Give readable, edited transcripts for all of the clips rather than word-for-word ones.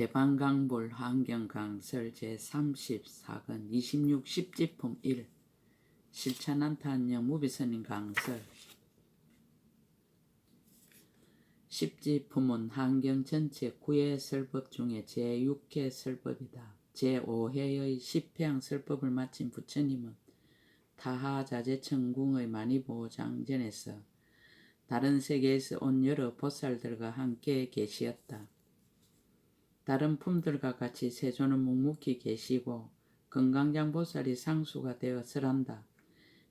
대방강불 환경강설 제34권 26 10지품 1 실천한탄영 무비선인 강설 10지품은 환경 전체 9회 설법 중에 제6회 설법이다. 제5회의 10회항 설법을 마친 부처님은 타하자재천궁의 만이보장전에서 다른 세계에서 온 여러 보살들과 함께 계시었다. 다른 품들과 같이 세존은 묵묵히 계시고 건강장보살이 상수가 되어 설한다.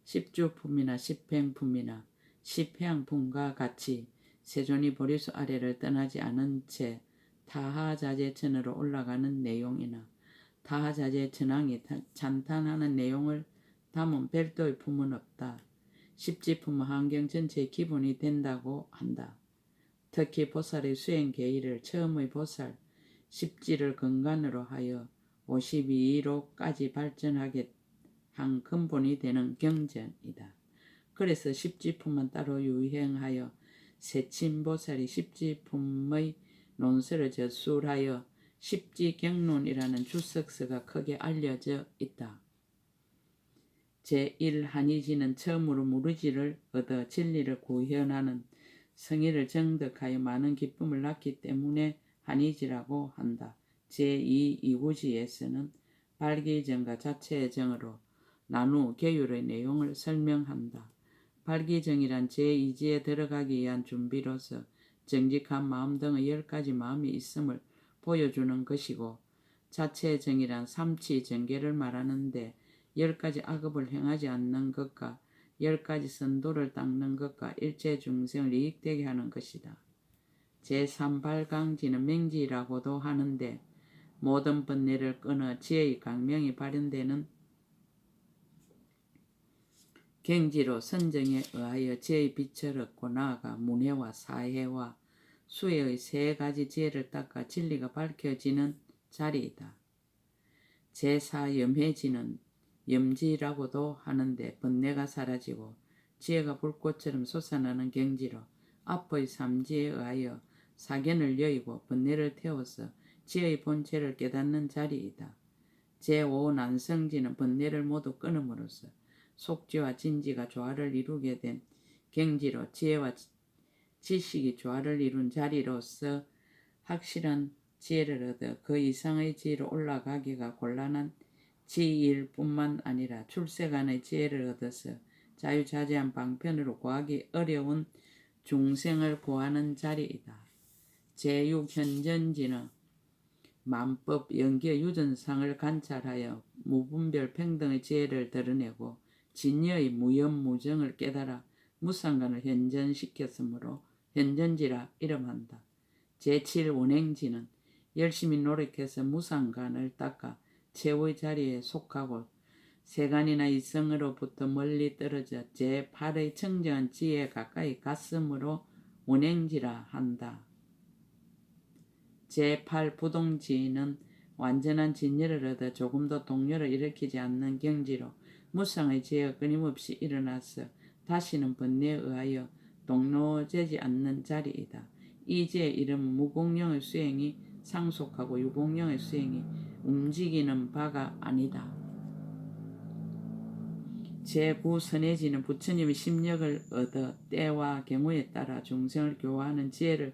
10주품이나 10행품이나 10회항품과 같이 세존이 보리수 아래를 떠나지 않은 채 타하자재천으로 올라가는 내용이나 타하자재천왕이 찬탄하는 내용을 담은 별도의 품은 없다. 10지품은 환경 전체의 기본이 된다고 한다. 특히 보살의 수행 계의를 처음의 보살 10지를 근간으로 하여 52로까지 발전하게 한 근본이 되는 경전이다. 그래서 10지품은 따로 유행하여 세친보살이 10지품의 논설을 저술하여 10지경론이라는 주석서가 크게 알려져 있다. 제1 한의지는 처음으로 무르지를 얻어 진리를 구현하는 성의를 정득하여 많은 기쁨을 낳기 때문에 한의지라고 한다. 제2 이구지에서는 발기정과 자체의 정으로 나누 계율의 내용을 설명한다. 발기정이란 제2지에 들어가기 위한 준비로서 정직한 마음 등의 10가지 마음이 있음을 보여주는 것이고 자체의 정이란 삼치 정계를 말하는데 10가지 악업을 행하지 않는 것과 10가지 선도를 닦는 것과 일체 중생을 이익되게 하는 것이다. 제3발강지는 맹지라고도 하는데 모든 번뇌를 끊어 지혜의 강명이 발현되는 경지로 선정에 의하여 지혜의 빛을 얻고 나아가 문해와 사해와 수해의 세 가지 지혜를 닦아 진리가 밝혀지는 자리이다. 제4염해지는 염지라고도 하는데 번뇌가 사라지고 지혜가 불꽃처럼 솟아나는 경지로 앞의 삼지에 의하여 사견을 여의고 번뇌를 태워서 지혜의 본체를 깨닫는 자리이다. 제5 난성지는 번뇌를 모두 끊음으로써 속지와 진지가 조화를 이루게 된 경지로 지혜와 지식이 조화를 이룬 자리로서 확실한 지혜를 얻어 그 이상의 지혜로 올라가기가 곤란한 지일 뿐만 아니라 출세간의 지혜를 얻어서 자유자재한 방편으로 구하기 어려운 중생을 구하는 자리이다. 제6현전지는 만법 연기의 유전상을 관찰하여 무분별 평등의 지혜를 드러내고 진여의 무염무정을 깨달아 무상간을 현전시켰으므로 현전지라 이름한다. 제7원행지는 열심히 노력해서 무상간을 닦아 최후의 자리에 속하고 세간이나 이성으로부터 멀리 떨어져 제8의 청정한 지혜에 가까이 갔으므로 원행지라 한다. 제8 부동지는 완전한 진여를 얻어 조금도 동요를 일으키지 않는 경지로 무상의 지혜가 끊임없이 일어나서 다시는 번뇌에 의하여 동로되지 않는 자리이다. 이 지혜의 이름은 무공령의 수행이 상속하고 유공령의 수행이 움직이는 바가 아니다. 제9 선해지는 부처님의 심력을 얻어 때와 경우에 따라 중생을 교화하는 지혜를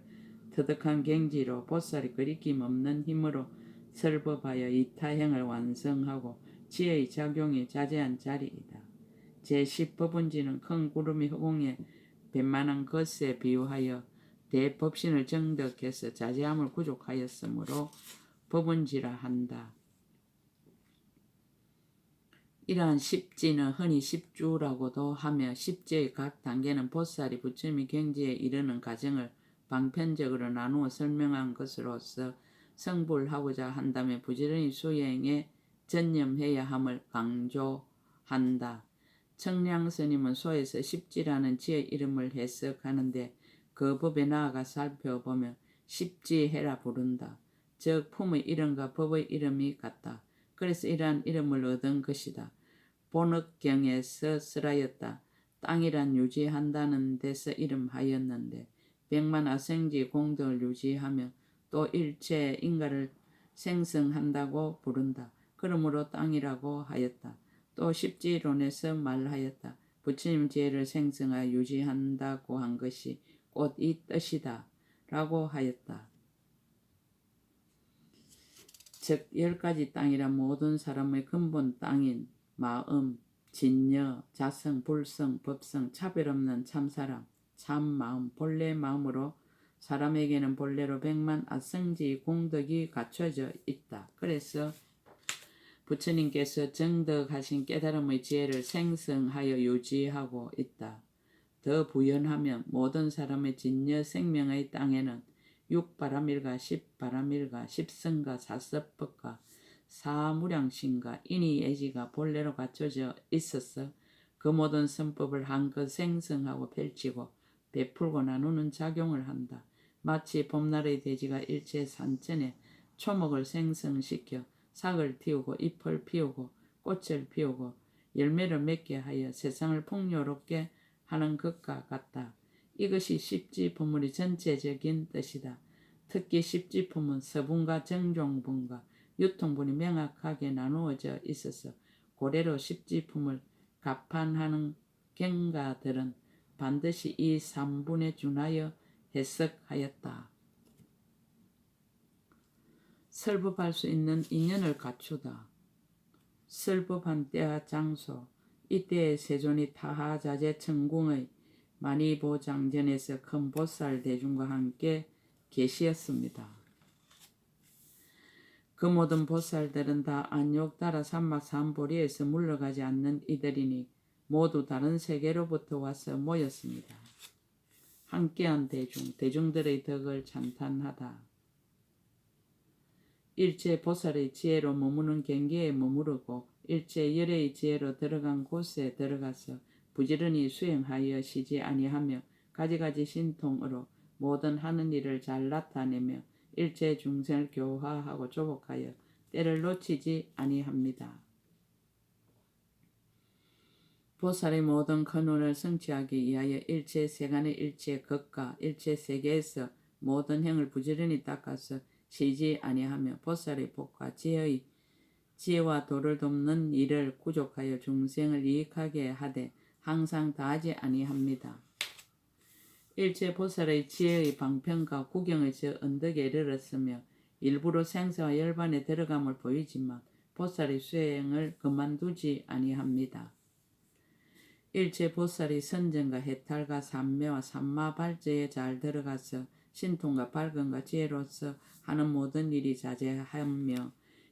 터득한 경지로 보살이 거리낌 없는 힘으로 설법하여 이타행을 완성하고 지혜의 작용이 자제한 자리이다. 제10 법운지는 큰 구름이 허공에 뱃만한 것에 비유하여 대법신을 정득해서 자제함을 구족하였으므로 법운지라 한다. 이러한 10지는 흔히 10주라고도 하며 10지의 각 단계는 보살이 부처님의 경지에 이르는 과정을 방편적으로 나누어 설명한 것으로서 성불하고자 한다면 부지런히 수행에 전념해야 함을 강조한다. 청량스님은 소에서 10지라는 지의 이름을 해석하는데 그 법에 나아가 살펴보면 10지해라 부른다. 즉 품의 이름과 법의 이름이 같다. 그래서 이러한 이름을 얻은 것이다. 본억경에서 쓰라였다. 땅이란 유지한다는 데서 이름하였는데 백만 아생지 공덕을 유지하며 또 일체 인가를 생성한다고 부른다. 그러므로 땅이라고 하였다. 또 십지론에서 말하였다. 부처님 지혜를 생성하여 유지한다고 한 것이 곧 이 뜻이다 라고 하였다. 즉 10가지 땅이란 모든 사람의 근본 땅인 마음, 진여, 자성, 불성, 법성, 차별 없는 참사람, 참마음, 본래 마음으로 사람에게는 본래로 백만 아성지 공덕이 갖춰져 있다. 그래서 부처님께서 정덕하신 깨달음의 지혜를 생성하여 유지하고 있다. 더 부연하면 모든 사람의 진여 생명의 땅에는 육바라밀과 십바라밀과 십성과 사섭법과 사무량신과 인의예지가 본래로 갖춰져 있어서 그 모든 선법을 한껏 생성하고 펼치고 베풀고 나누는 작용을 한다. 마치 봄날의 대지가 일체 산천에 초목을 생성시켜 삭을 틔우고 잎을 피우고 꽃을 피우고 열매를 맺게 하여 세상을 풍요롭게 하는 것과 같다. 이것이 십지품의 전체적인 뜻이다. 특히 십지품은 서분과 정종분과 유통분이 명확하게 나누어져 있어서 고래로 십지품을 가판하는 경가들은 반드시 이 3분에 준하여 해석하였다. 설법할 수 있는 인연을 갖추다. 설법한 때와 장소, 이때의 세존이 타하자재 천궁의 만이보장전에서 큰 보살 대중과 함께 계시었습니다. 그 모든 보살들은 다 안욕따라 산막 산보리에서 물러가지 않는 이들이니 모두 다른 세계로부터 와서 모였습니다. 함께한 대중들의 덕을 찬탄하다. 일체 보살의 지혜로 머무는 경계에 머무르고 일체 열의 지혜로 들어간 곳에 들어가서 부지런히 수행하여 쉬지 아니하며 가지가지 신통으로 모든 하는 일을 잘 나타내며 일체 중생을 교화하고 조복하여 때를 놓치지 아니합니다. 보살의 모든 근원을 성취하기 위하여 일체 세간의 일체 것과 일체 세계에서 모든 행을 부지런히 닦아서 쉬지 아니하며 보살의 복과 지혜와 도를 돕는 일을 구족하여 중생을 이익하게 하되 항상 다하지 아니합니다. 일체 보살의 지혜의 방편과 구경의 저 언덕에 이르렀으며 일부러 생사와 열반에 들어감을 보이지만 보살의 수행을 그만두지 아니합니다. 일체 보살의 선정과 해탈과 삼매와 삼마발제에 잘 들어가서 신통과 밝음과 지혜로서 하는 모든 일이 자제하며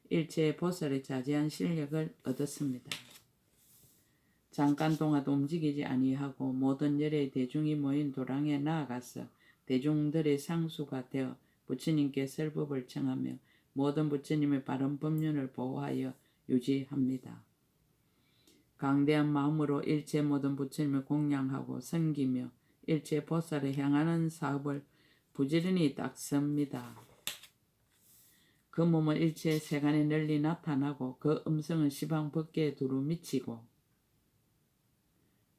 일체 보살의 자제한 실력을 얻었습니다. 잠깐 동안도 움직이지 아니하고 모든 열의 대중이 모인 도랑에 나아가서 대중들의 상수가 되어 부처님께 설법을 청하며 모든 부처님의 바른 법륜을 보호하여 유지합니다. 강대한 마음으로 일체 모든 부처님을 공양하고 섬기며 일체 보살을 향하는 사업을 부지런히 닦습니다. 그 몸은 일체 세간에 널리 나타나고 그 음성은 시방 법계에 두루 미치고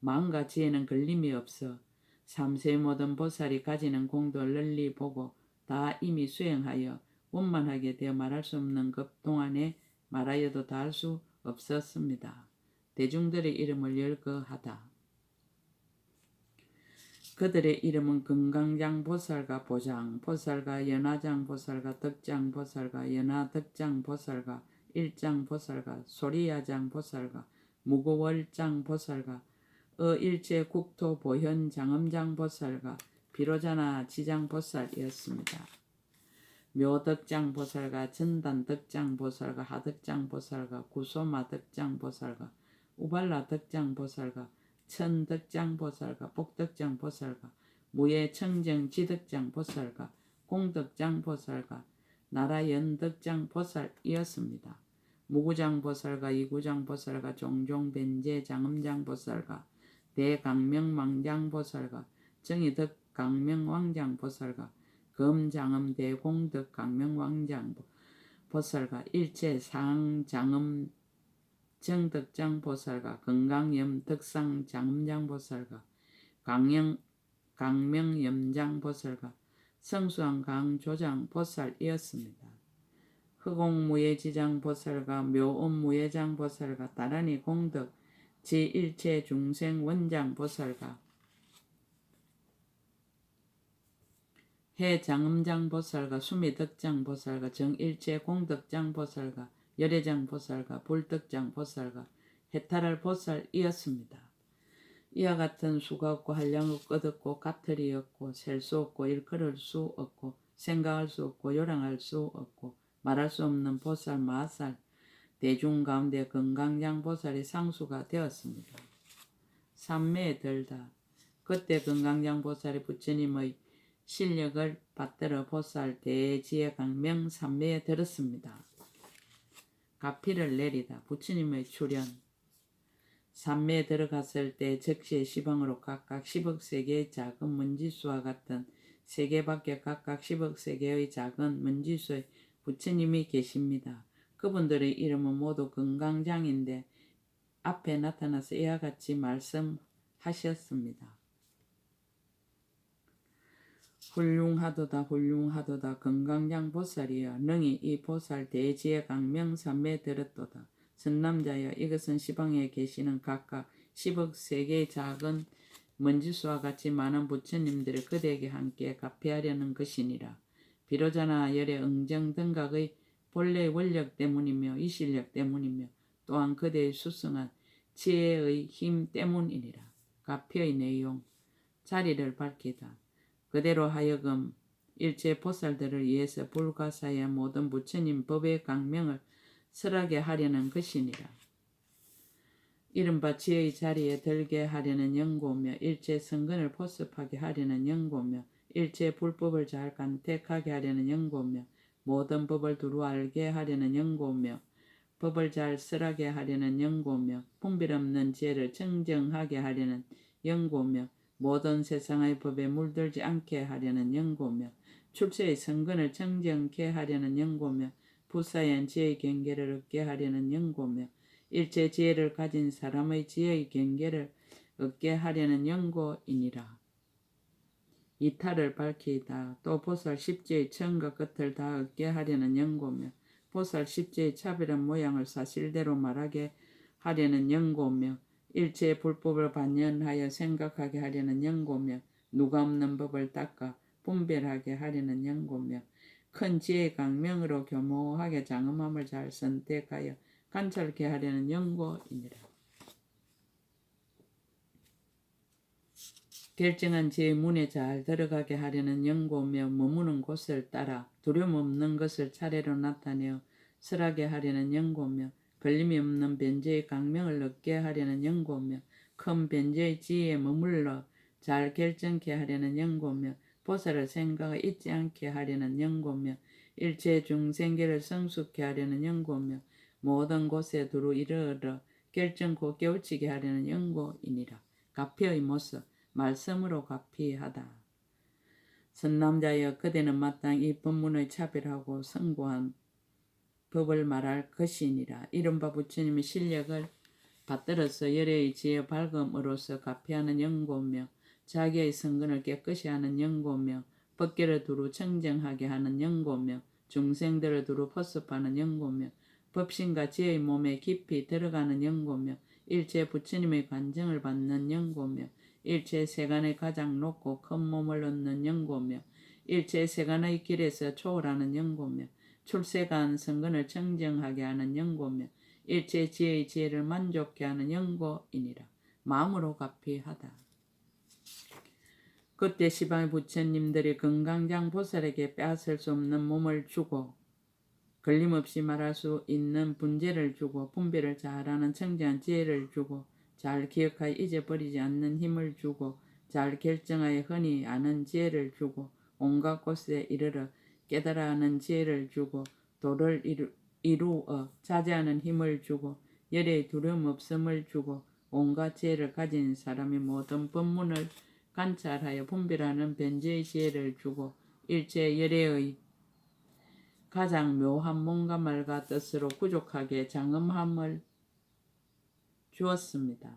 마음과 지혜는 걸림이 없어 삼세의 모든 보살이 가지는 공도를 널리 보고 다 이미 수행하여 원만하게 되어 말할 수 없는 것 동안에 말하여도 다 할 수 없었습니다. 대중들의 이름을 열거하다. 그들의 이름은 금강장 보살과 보장 보살과 연화장 보살과 덕장 보살과 연화 덕장 보살과 일장 보살과 소리야장 보살과 무고월장 보살과 일체 국토 보현 장엄장 보살과 비로자나 지장 보살이었습니다. 묘덕장 보살과 전단덕장 보살과 하덕장 보살과 구소마 덕장 보살과 우발라 덕장 보살과 천덕장 보살과 복덕장 보살과 무예청정 지덕장 보살과 공덕장 보살과 나라연덕장 보살이었습니다. 무구장 보살과 이구장 보살과 종종변제 장엄장 보살과 대강명망장 보살과 정의덕 강명왕장 보살과 검장엄 대공덕 강명왕장 보살과 일체 상장엄 정덕장 보살과 건강염 덕상 장엄장 보살과 강명염장 보살과 성수왕 강조장 보살이었습니다. 흑옥무예지장보살과 묘음무예장보살과 따라니 공덕 지일체중생원장보살과 해장음장보살과 수미덕장보살과 정일체공덕장보살과 열애장보살과 불덕장보살과 해탈할보살이었습니다. 이와 같은 수가 없고 한량 없고 끝없고 까틀이 없고 셀 수 없고 일컬을 수 없고 생각할 수 없고 요량할 수 없고 말할 수 없는 보살 마살 대중 가운데 건강장보살이 상수가 되었습니다. 삼매에 들다. 그때 건강장보살이 부처님의 실력을 받들어 보살 대지의 강명 삼매에 들었습니다. 가피를 내리다. 부처님의 출현. 삼매에 들어갔을 때 즉시 시방으로 각각 10억 세계의 작은 먼지수와 같은 세계 밖에 각각 10억 세계의 작은 먼지수의 부처님이 계십니다. 그분들의 이름은 모두 건강장인데 앞에 나타나서 이와 같이 말씀하셨습니다. 훌륭하도다 훌륭하도다 건강장 보살이여 능히 이 보살 대지의 강명 삼매에 들었도다. 선남자여 이것은 시방에 계시는 각각 10억 세계의 작은 먼지수와 같이 많은 부처님들이 그대에게 함께 가피하려는 것이니라. 비로자나 열의 응정 등각의 본래의 원력 때문이며 이 실력 때문이며 또한 그대의 수승한 지혜의 힘 때문이니라. 가피의 내용 자리를 밝히다. 그대로 하여금 일체 보살들을 위해서 불가사의 모든 부처님 법의 강명을 설하게 하려는 것이니라. 이른바 지혜의 자리에 들게 하려는 연고며 일체 성근을 포섭하게 하려는 연고며 일체 불법을 잘 간택하게 하려는 연고며 모든 법을 두루 알게 하려는 연고며 법을 잘 설하게 하려는 연고며 분별 없는 지혜를 청정하게 하려는 연고며 모든 세상의 법에 물들지 않게 하려는 연고며 출세의 성근을 청정케 하려는 연고며 부사연 지혜의 경계를 얻게 하려는 연고며 일체 지혜를 가진 사람의 지혜의 경계를 얻게 하려는 연고이니라. 이탈을 밝히다. 또 보살 십지의 처음과 끝을 다 얻게 하려는 연고며 보살 십지의 차별한 모양을 사실대로 말하게 하려는 연고며 일체의 불법을 반연하여 생각하게 하려는 연고며 누가 없는 법을 닦아 분별하게 하려는 연고며 큰 지혜의 강명으로 교모하게 장엄함을 잘 선택하여 관찰케 하려는 연고이니라. 결정한 지혜의 문에 잘 들어가게 하려는 연고며 머무는 곳을 따라 두려움 없는 것을 차례로 나타내어 설하게 하려는 연고며 걸림이 없는 변제의 강명을 얻게 하려는 연고며 큰 변제의 지혜에 머물러 잘 결정케 하려는 연고며 보살을 생각을 잊지 않게 하려는 연고며 일체 중생계를 성숙케 하려는 연고며 모든 곳에 두루 이르러 결정코 깨우치게 하려는 연고이니라. 가피의 모습 말씀으로 가피하다. 선남자여 그대는 마땅히 이 법문의 차별하고 성고한 법을 말할 것이니라. 이른바 부처님의 실력을 받들어서 열애의 지혜 밝음으로써 가피하는 연고며 자기의 성근을 깨끗이 하는 연고며 법계를 두루 청정하게 하는 연고며 중생들을 두루 포섭하는 연고며 법신과 지혜의 몸에 깊이 들어가는 연고며 일체 부처님의 관정을 받는 연고며 일체 세간의 가장 높고 큰 몸을 얻는 연고며 일체 세간의 길에서 초월하는 연고며 출세간 성근을 청정하게 하는 연고며 일체 지혜의 지혜를 만족케 하는 연고이니라. 마음으로 가피하다. 그때 시방의 부처님들이 건강장 보살에게 빼앗을 수 없는 몸을 주고 걸림없이 말할 수 있는 분재를 주고 분별을 잘하는 청정한 지혜를 주고 잘 기억하여 잊어버리지 않는 힘을 주고 잘 결정하여 흔히 아는 지혜를 주고 온갖 곳에 이르러 깨달아 하는 지혜를 주고 도를 이루어 자제하는 힘을 주고 열애의 두려움 없음을 주고 온갖 지혜를 가진 사람이 모든 법문을 관찰하여 분별하는 변제의 지혜를 주고 일체 열애의 가장 묘한 몸과 말과 뜻으로 부족하게 장엄함을 주었습니다.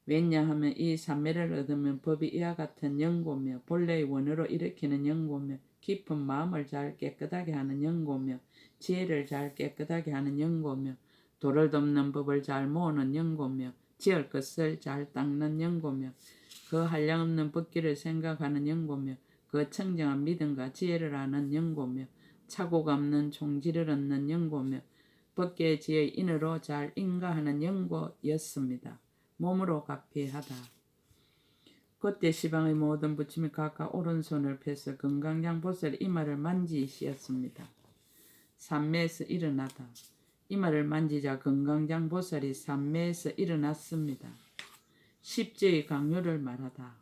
왜냐하면 이 삼매를 얻으면 법이 이와 같은 연고며 본래의 원으로 일으키는 연고며 깊은 마음을 잘 깨끗하게 하는 연고며 지혜를 잘 깨끗하게 하는 연고며 돌을 덮는 법을 잘 모으는 연고며 지을 것을 잘 닦는 연고며 그 한량없는 법기를 생각하는 연고며 그 청정한 믿음과 지혜를 아는 연고며 착오가 없는 총지를 얻는 연고며 법계의 지혜의 인으로 잘 인가하는 연고였습니다. 몸으로 가피하다. 그때 시방의 모든 부침이 각각 오른손을 펴서 금강장보살 이마를 만지시었습니다. 산매에서 일어나다. 이마를 만지자 금강장보살이 산매에서 일어났습니다. 십제의 강요를 말하다.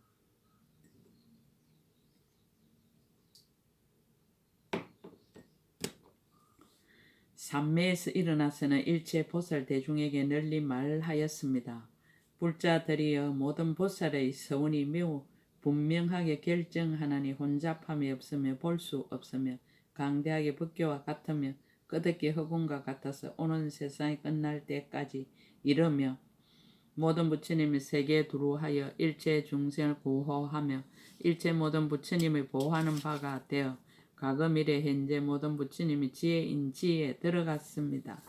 산매에서 일어나서는 일체 보살 대중에게 널리 말하였습니다. 불자들이여 모든 보살의 서원이 매우 분명하게 결정하나니 혼잡함이 없으며 볼 수 없으며 강대하게 법교와 같으며 끄덕기 허공과 같아서 오는 세상이 끝날 때까지 이르며 모든 부처님이 세계에 두루하여 일체 중생을 구호하며 일체 모든 부처님의 보호하는 바가 되어 과거 미래 현재 모든 부처님이 지혜인 지혜에 들어갔습니다.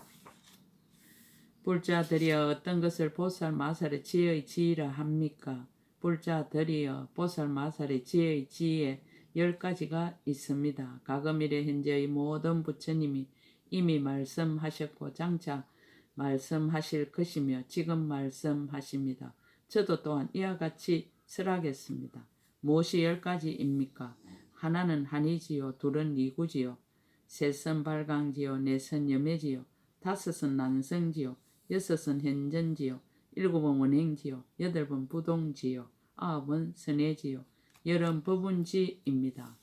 불자들이여 어떤 것을 보살 마살의 지혜의 지혜라 합니까? 불자들이여 보살 마살의 지혜의 지혜 10가지가 있습니다. 과거 미래 현재의 모든 부처님이 이미 말씀하셨고 장차 말씀하실 것이며 지금 말씀하십니다. 저도 또한 이와 같이 설하겠습니다. 무엇이 10가지입니까? 하나는 한이지요, 둘은 이구지요, 셋은 발강지요, 넷은 염해지요, 다섯은 난성지요, 여섯은 현전지요, 일곱은 원행지요, 여덟은 부동지요, 아홉은 선해지요, 열은 법운지입니다.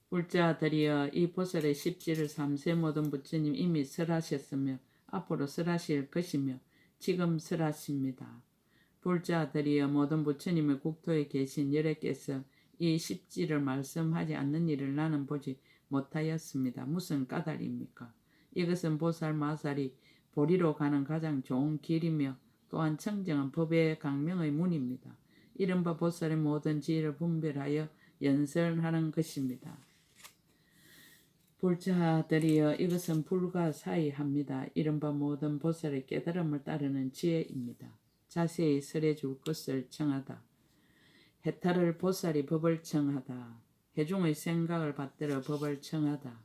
불자들이여 이 보살의 십지를 삼세 모든 부처님 이미 설하셨으며 앞으로 설하실 것이며 지금 설하십니다. 불자들이여 모든 부처님의 국토에 계신 열애께서 이 십지를 말씀하지 않는 일을 나는 보지 못하였습니다. 무슨 까닭입니까? 이것은 보살 마살이 보리로 가는 가장 좋은 길이며 또한 청정한 법의 강명의 문입니다. 이른바 보살의 모든 지혜를 분별하여 연설하는 것입니다. 불자들이여 이것은 불가사의합니다. 이른바 모든 보살의 깨달음을 따르는 지혜입니다. 자세히 설해줄 것을 청하다. 해탈을 보살이 법을 청하다. 해중의 생각을 받들어 법을 청하다.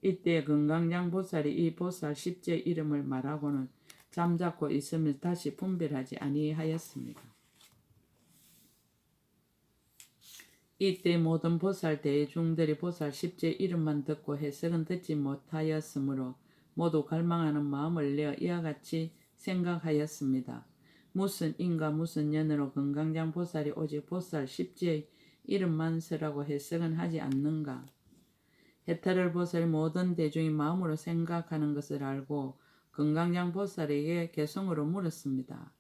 이때 금강장 보살이 이 보살 십제 이름을 말하고는 잠자코 있으면서 다시 분별하지 아니하였습니다. 이때 모든 보살 대중들이 보살 십제 이름만 듣고 해석은 듣지 못하였으므로 모두 갈망하는 마음을 내어 이와 같이 생각하였습니다. 무슨 인과 무슨 년으로 금강장 보살이 오직 보살 십제의 이름만 쓰라고 해석은 하지 않는가? 해탈을 보살이 모든 대중이 마음으로 생각하는 것을 알고 금강장 보살에게 개성으로 물었습니다.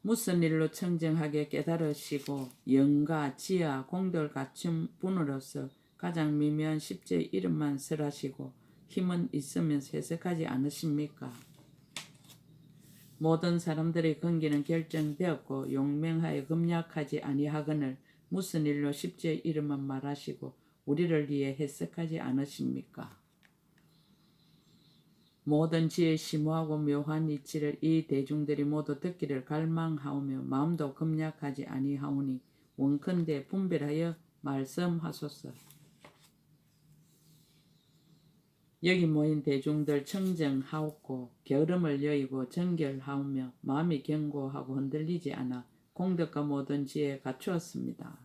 무슨 일로 청정하게 깨달으시고 영가, 지하, 공덕을 갖춘 분으로서 가장 미묘한 십제의 이름만 설하시고 힘은 있으면서 해석하지 않으십니까? 모든 사람들의 근기는 결정되었고 용맹하여 금약하지 아니하거늘 무슨 일로 십제의 이름만 말하시고 우리를 위해 해석하지 않으십니까? 모든 지혜의 심오하고 묘한 이치를 이 대중들이 모두 듣기를 갈망하오며 마음도 금약하지 아니하오니 원컨대 분별하여 말씀하소서. 여기 모인 대중들 청정하옵고 게으름을 여의고 정결하오며 마음이 견고하고 흔들리지 않아 공덕과 모든 지혜에 갖추었습니다.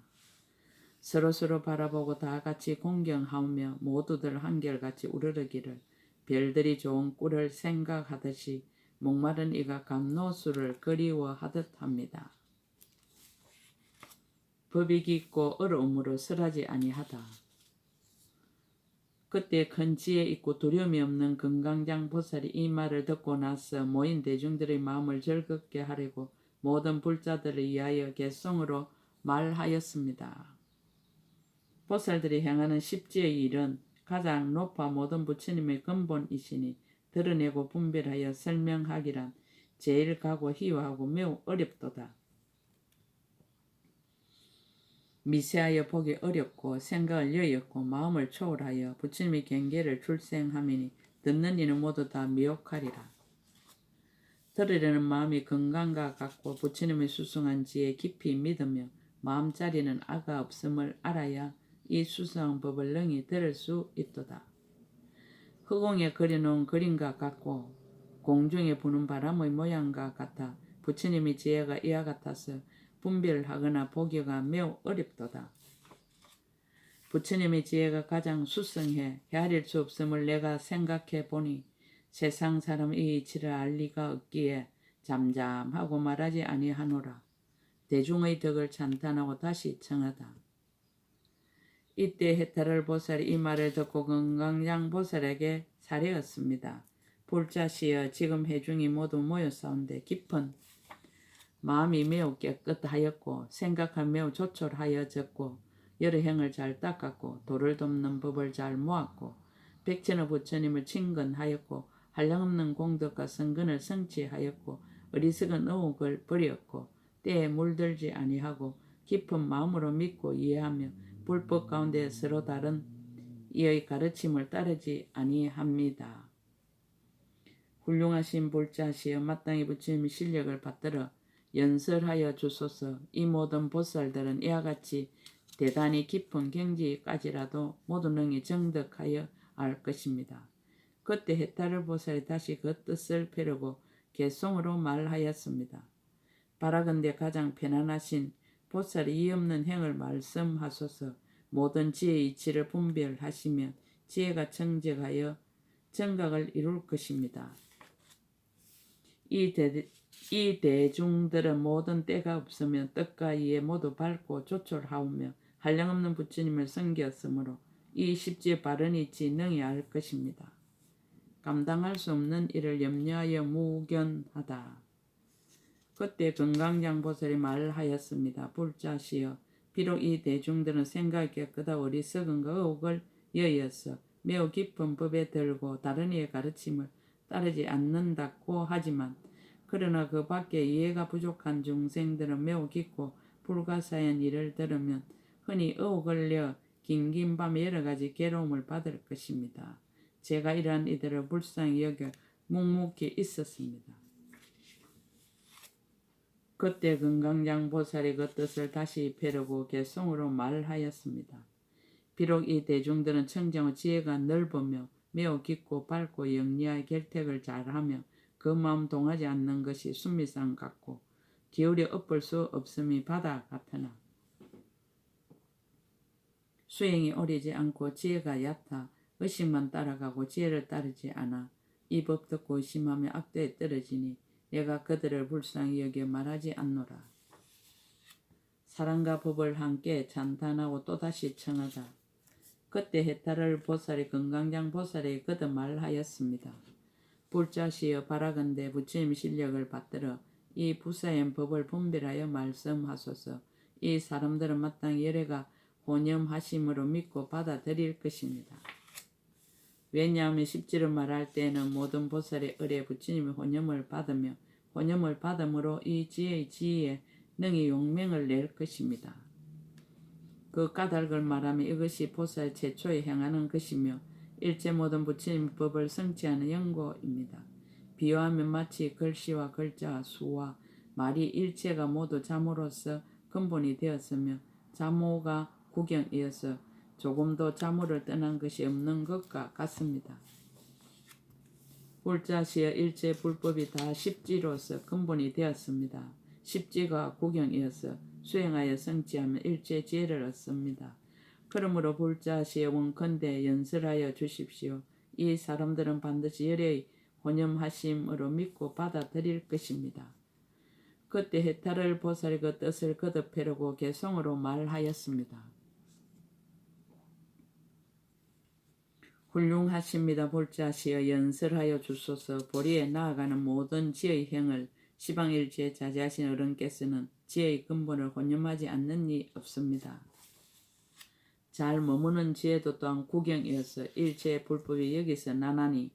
서로서로 바라보고 다 같이 공경하오며 모두들 한결같이 우러르기를 별들이 좋은 꿀을 생각하듯이 목마른 이가 감노수를 그리워하듯 합니다. 법이 깊고 어려움으로 설하지 아니하다. 그때 큰 지혜 있고 두려움이 없는 금강장 보살이 이 말을 듣고 나서 모인 대중들의 마음을 즐겁게 하려고 모든 불자들을 위하여 개성으로 말하였습니다. 보살들이 행하는 십지의 일은 가장 높아 모든 부처님의 근본이시니 드러내고 분별하여 설명하기란 제일 가고 희화하고 매우 어렵도다. 미세하여 보기 어렵고 생각을 여였고 마음을 초월하여 부처님의 경계를 출생하미니 듣는 이는 모두 다 미혹하리라. 들으려는 마음이 건강과 같고 부처님의 수승한 지에 깊이 믿으며 마음자리는 아가 없음을 알아야 이 수승한 법을 능히 들을 수 있도다. 허공에 그려놓은 그림과 같고 공중에 부는 바람의 모양과 같아 부처님의 지혜가 이와 같아서 분별하거나 보기가 매우 어렵도다. 부처님의 지혜가 가장 수성해 헤아릴 수 없음을 내가 생각해 보니 세상 사람 이 이치를 알 리가 없기에 잠잠하고 말하지 아니하노라. 대중의 덕을 찬탄하고 다시 청하다. 이때 해탈을 보살이 이 말을 듣고 건강장 보살에게 사례였습니다. 불자시여 지금 회중이 모두 모여싸운데 깊은 마음이 매우 깨끗하였고 생각한 매우 조촐하여졌고 여러 행을 잘 닦았고 도를 돕는 법을 잘 모았고 백천의 부처님을 친근하였고 한량없는 공덕과 성근을 성취하였고 어리석은 의혹을 버렸고 때에 물들지 아니하고 깊은 마음으로 믿고 이해하며 불법 가운데 서로 다른 이의 가르침을 따르지 아니합니다. 훌륭하신 불자시여 마땅히 부처님의 실력을 받들어 연설하여 주소서. 이 모든 보살들은 이와 같이 대단히 깊은 경지까지라도 모두 능히 정득하여 알 것입니다. 그때 해탈을 보살이 다시 그 뜻을 펴려고 개송으로 말하였습니다. 바라건대 가장 편안하신 보살이 이 없는 행을 말씀하소서. 모든 지혜의 이치를 분별하시면 지혜가 정직하여 정각을 이룰 것입니다. 이 대중들은 모든 때가 없으면 뜻과 이해 모두 밝고 조촐하오며 한량없는 부처님을 섬겼으므로 이 십지의 바른 이치 능히 알 것입니다. 감당할 수 없는 일을 염려하여 무견하다. 그때 건강장보살이 말하였습니다. 불자시여 비록 이 대중들은 생각이 깨끗하고 어리석은 그 의혹을 여여서 매우 깊은 법에 들고 다른 이의 가르침을 따르지 않는다고 하지만 그러나 그 밖에 이해가 부족한 중생들은 매우 깊고 불가사의한 일을 들으면 흔히 의혹을 내어 긴긴 밤에 여러 가지 괴로움을 받을 것입니다. 제가 이러한 이들을 불쌍히 여겨 묵묵히 있었습니다. 그때 건강장보살이 그 뜻을 다시 펴려고 개송으로 말하였습니다. 비록 이 대중들은 청정의 지혜가 넓으며 매우 깊고 밝고 영리하게 결택을 잘하며 그 마음 동하지 않는 것이 순미산 같고 기울여 엎을 수 없음이 바다 같으나 수행이 오리지 않고 지혜가 얕아 의식만 따라가고 지혜를 따르지 않아 이 법 듣고 의심하며 악도에 떨어지니 내가 그들을 불쌍히 여겨 말하지 않노라. 사랑과 법을 함께 찬탄하고 또다시 청하다. 그때 해탈을 보살이 건강장 보살에게 거듭 말하였습니다. 불자시여 바라건대 부처님 실력을 받들어 이 부사연 법을 분별하여 말씀하소서. 이 사람들은 마땅히 열애가 혼념하심으로 믿고 받아들일 것입니다. 왜냐하면 십지를 말할 때에는 모든 보살의 의뢰 부처님의 혼념을 받으며 혼념을 받음으로 이 지혜의 지혜에 능히 용맹을 낼 것입니다. 그 까닭을 말하면 이것이 보살 최초에 행하는 것이며 일체 모든 부처님의 법을 성취하는 연고입니다. 비유하면 마치 글씨와 글자와 수와 말이 일체가 모두 자모로서 근본이 되었으며 자모가 구경이어서 조금도 자모를 떠난 것이 없는 것과 같습니다. 불자시여 일체 불법이 다 십지로서 근본이 되었습니다. 십지가 구경이어서 수행하여 성취하면 일체 지혜를 얻습니다. 그러므로 불자시여 원컨대 연설하여 주십시오. 이 사람들은 반드시 열의 혼념하심으로 믿고 받아들일 것입니다. 그때 해탈을 보살이 그 뜻을 거듭하려고 개송으로 말하였습니다. 훌륭하십니다. 불자시여 연설하여 주소서. 보리에 나아가는 모든 지의 행을 시방일지에 자제하신 어른께서는 지혜의 근본을 혼념하지 않는 이 없습니다. 잘 머무는 지혜도 또한 구경이어서 일체의 불법이 여기서 나나니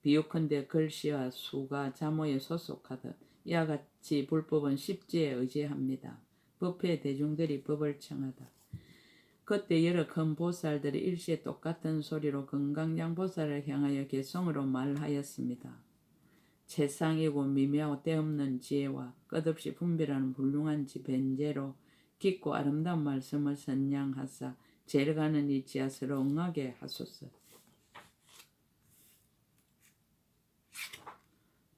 비유컨대 글씨와 수가 자모에 소속하듯 이와 같이 불법은 십지에 의지합니다. 법회 대중들이 법을 청하다. 그때 여러 큰 보살들이 일시에 똑같은 소리로 금강장보살을 향하여 개성으로 말하였습니다. 최상이고 미묘하고 때없는 지혜와 끝없이 분별하는 훌륭한 변재로 깊고 아름다운 말씀을 선양하사 제르가는 이 지하스로 응하게 하소서.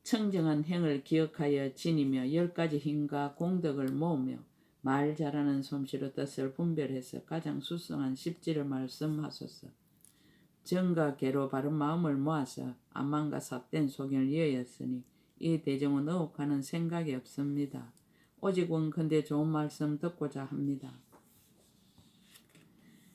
청정한 행을 기억하여 지니며 10가지 힘과 공덕을 모으며 말 잘하는 솜씨로 뜻을 분별해서 가장 수성한 십지를 말씀하소서. 정과 계로 바른 마음을 모아서 암만과 삿된 소견을 이어였으니 이 대중은 의혹하는 생각이 없습니다. 오직 원컨대 좋은 말씀 듣고자 합니다.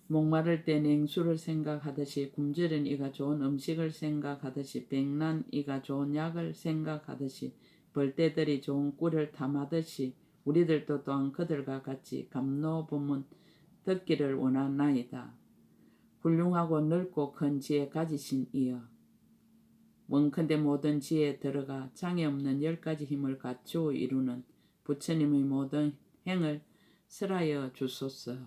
목마를 때 냉수를 생각하듯이 굶주린 이가 좋은 음식을 생각하듯이 백난 이가 좋은 약을 생각하듯이 벌떼들이 좋은 꿀을 탐하듯이 우리들도 또한 그들과 같이 감노부문 듣기를 원하나이다. 훌륭하고 넓고 큰 지혜 가지신 이여, 원컨대 모든 지혜에 들어가 장애 없는 10가지 힘을 갖추어 이루는 부처님의 모든 행을 설하여 주소서.